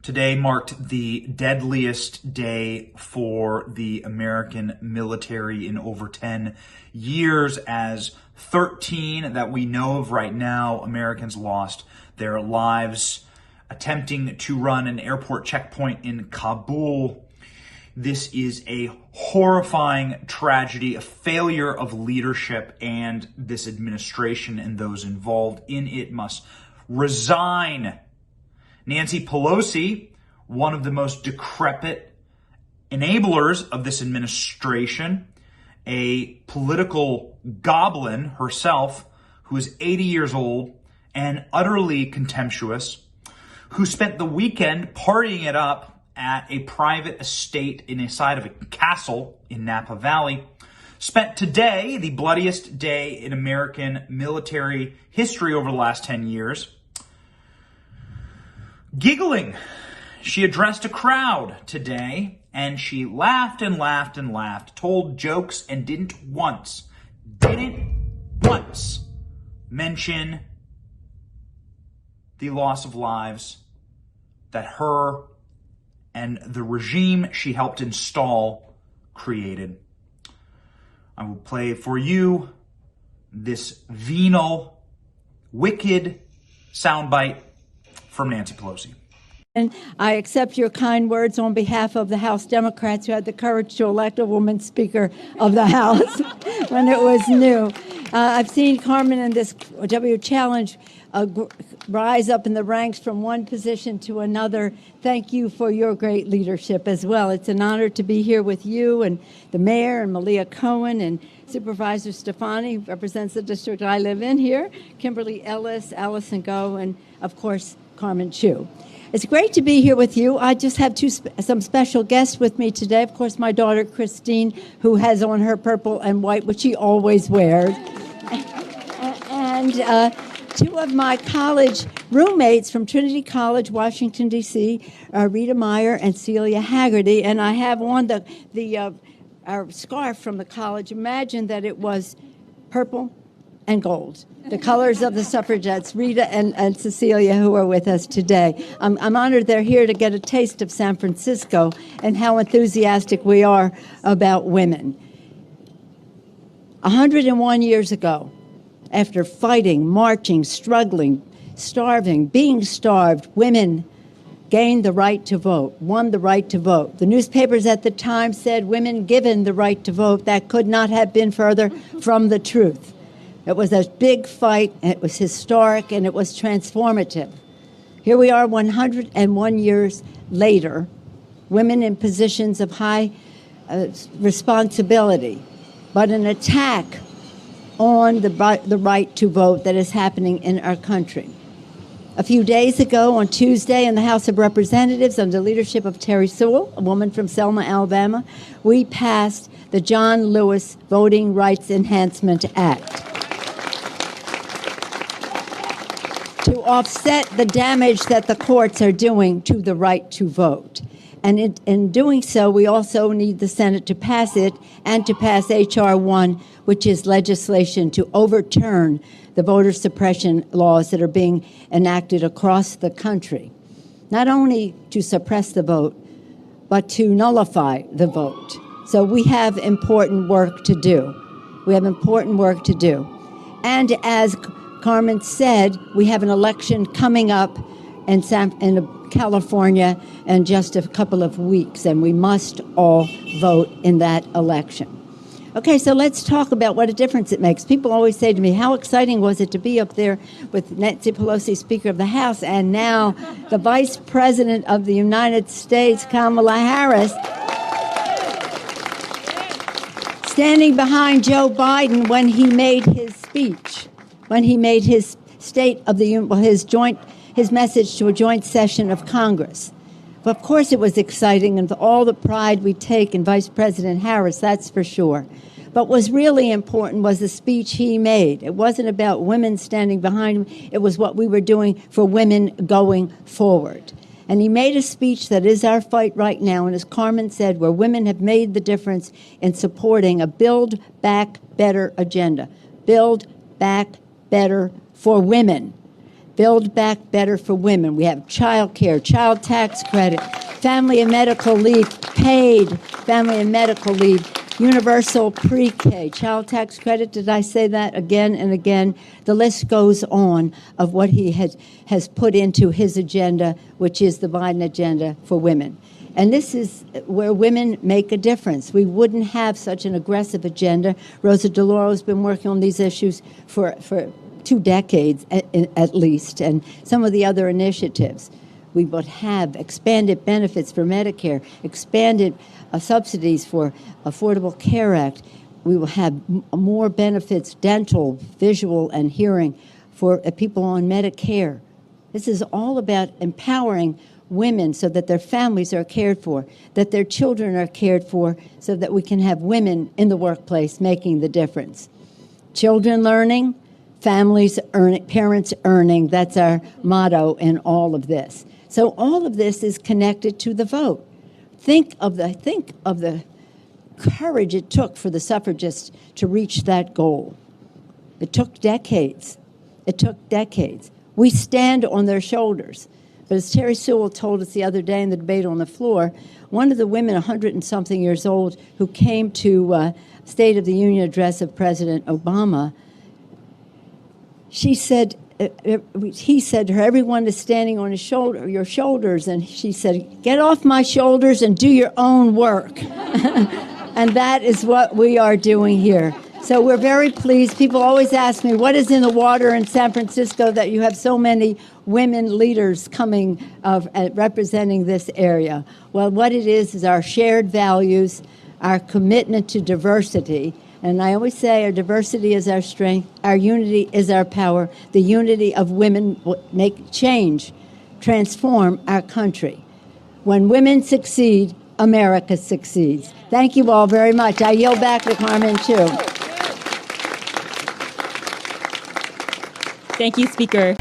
Today marked the deadliest day for the American military in over 10 years, as 13 that we know of right now, Americans lost their lives attempting to run an airport checkpoint in Kabul. This is a horrifying tragedy, a failure of leadership, and this administration and those involved in it must resign. Nancy Pelosi, one of the most decrepit enablers of this administration, a political goblin herself, who is 80 years old and utterly contemptuous, who spent the weekend partying it up at a private estate inside of a castle in Napa Valley, spent today, the bloodiest day in American military history over the last 10 years, giggling. She addressed a crowd today, and she laughed and laughed and laughed, told jokes, and didn't once mention the loss of lives that her and the regime she helped install created. I will play for you this venal, wicked soundbite from Nancy Pelosi. And I accept your kind words on behalf of the House Democrats who had the courage to elect a woman Speaker of the House when it was new. I've seen Carmen and this W Challenge rise up in the ranks from one position to another. Thank you for your great leadership as well. It's an honor to be here with you and the mayor and Malia Cohen and Supervisor Stefani, who represents the district I live in here, Kimberly Ellis, Allison Go, and of course, Carmen Chu. It's great to be here with you. I just have some special guests with me today. Of course, my daughter, Christine, who has on her purple and white, which she always wears. And two of my college roommates from Trinity College, Washington, D.C., Rita Meyer and Celia Haggerty. And I have on our scarf from the college. Imagine that it was purple and gold, the colors of the suffragettes, Rita and Cecilia, who are with us today. I'm honored they're here to get a taste of San Francisco and how enthusiastic we are about women. 101 years ago, after fighting, marching, struggling, starving, being starved, women gained the right to vote, won the right to vote. The newspapers at the time said women given the right to vote. That could not have been further from the truth. It was a big fight, and it was historic, and it was transformative. Here we are 101 years later, women in positions of high responsibility, but an attack on the right to vote that is happening in our country. A few days ago, on Tuesday, in the House of Representatives, under the leadership of Terry Sewell, a woman from Selma, Alabama, we passed the John Lewis Voting Rights Enhancement Act to offset the damage that the courts are doing to the right to vote. And in doing so, we also need the Senate to pass it and to pass H.R. 1, which is legislation to overturn the voter suppression laws that are being enacted across the country, not only to suppress the vote, but to nullify the vote. So we have important work to do. We have important work to do. And as Carmen said, we have an election coming up in California in just a couple of weeks, and we must all vote in that election. Okay, so let's talk about what a difference it makes. People always say to me, how exciting was it to be up there with Nancy Pelosi, Speaker of the House, and now the Vice President of the United States, Kamala Harris, standing behind Joe Biden when he made his speech, when he made his State of the Union, his message to a joint session of Congress. But of course it was exciting, and all the pride we take in Vice President Harris, that's for sure. But what was really important was the speech he made. It wasn't about women standing behind him. It was what we were doing for women going forward. And he made a speech that is our fight right now, and as Carmen said, where women have made the difference in supporting a Build Back Better agenda. Build Back Better for women. Build Back Better for Women. We have child care, child tax credit, family and medical leave, paid family and medical leave, universal pre-K, child tax credit. Did I say that again and again? The list goes on of what he has put into his agenda, which is the Biden agenda for women. And this is where women make a difference. We wouldn't have such an aggressive agenda. Rosa DeLauro has been working on these issues for 2 decades at least, and some of the other initiatives. We would have expanded benefits for Medicare, expanded subsidies for Affordable Care Act. We will have more benefits, dental, visual, and hearing for people on Medicare. This is all about empowering women so that their families are cared for, that their children are cared for, so that we can have women in the workplace making the difference. Children learning, families earning, parents earning, that's our motto in all of this. So all of this is connected to the vote. Think of the courage it took for the suffragists to reach that goal. It took decades. It took decades. We stand on their shoulders. But as Terry Sewell told us the other day in the debate on the floor, one of the women, 100-and-something years old, who came to State of the Union address of President Obama, he said to her, everyone is standing on your shoulders. And she said, get off my shoulders and do your own work. And that is what we are doing here. So we're very pleased. People always ask me, what is in the water in San Francisco that you have so many women leaders coming representing this area? Well, what it is our shared values, our commitment to diversity. And I always say our diversity is our strength, our unity is our power. The unity of women will make change, transform our country. When women succeed, America succeeds. Thank you all very much. I yield back to Carmen Chu. Thank you, Speaker.